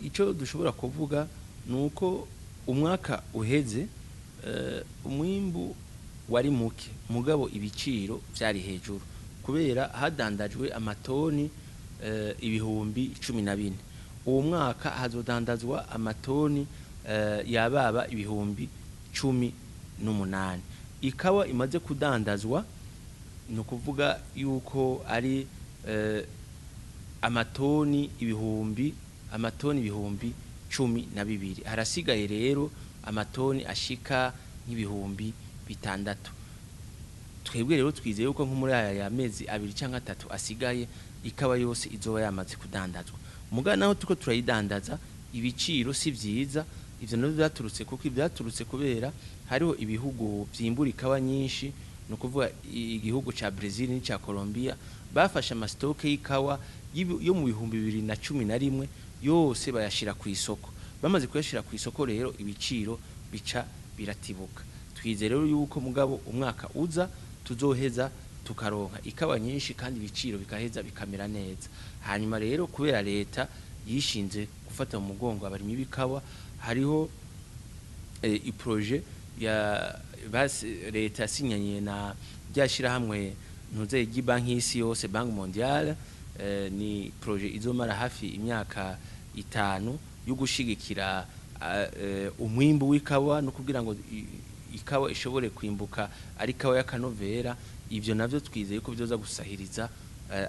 icyo dushobora kuvuga nuko umwaka uheze umwimbu wari muke mugabo ibiciro byari hejuru kubera hadandajwe amatoni ibihumbi 14 uwo mwaka hazodandazwa amatoni yababa ibihumbi 18 ikawa imaze kudandazwa no kuvuga yuko ari amatoni ibihumbi 12 harasigaye rero amatoni ashika nk'ibihumbi 6 twebwe rero twizeye yuko nko muri aya mezi 2 cyangwa 3 asigaye ikawa yose izoba yamaze kudandazwa mugana naho tuko turayidandaza ibiciro si vyiza ivyo navyo byaturutse kuko ibyaturutse kubera hariho ibihugu vyimbura ikawa nyinshi no kuvuga igihugu ca Brazil n'ca Colombia bafashe amastoke y'ikawa yo mu bihumbi 2011 yose bayashira ku isoko bamaze kuyashira ku isoko rero ibiciro bica biratibuka twizere rero yuko mugabo umwaka uza tuzoheza tukaronka ikawa nyinshi kandi ibiciro bikaheza bikamera neza hanyuma rero kubera leta yishinze gufata mu mugongo abarimi bikawa hariho iprojet ya leta yasinyanye na byashira hamwe ntuze y'Ibanki y'Isi yose Banque Mondiale ni projet izomara hafi imyaka 5 yo gushigikira umwimbu w'ikawa no kugira ngo ikawa ishobore kwimbuka ari ikawa y'akanovera ivyo navyo twizeye ko byoza gusahiriza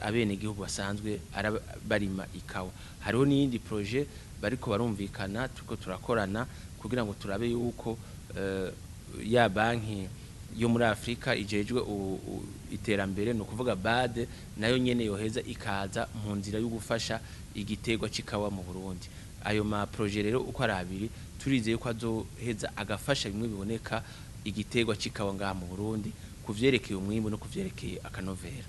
abene gihugu basanzwe barima ikawa hariho n'indi projet bariko barumvikana tuko turakorana kugira ngo turabe yuko ya banki yo muri Afrika ijejwe iterambere no kuvuga BAD nayo nyene yoheza ikaza mu nzira yo gufasha igitegwa cikawa mu Burundi ayo ma projet rero uko arabiri turizeye ko azoheza agafasha bimwe biboneka igitegwa cikawa ngaha mu Burundi kuvyerekeye umwimbo no kuvyerekeye akanovera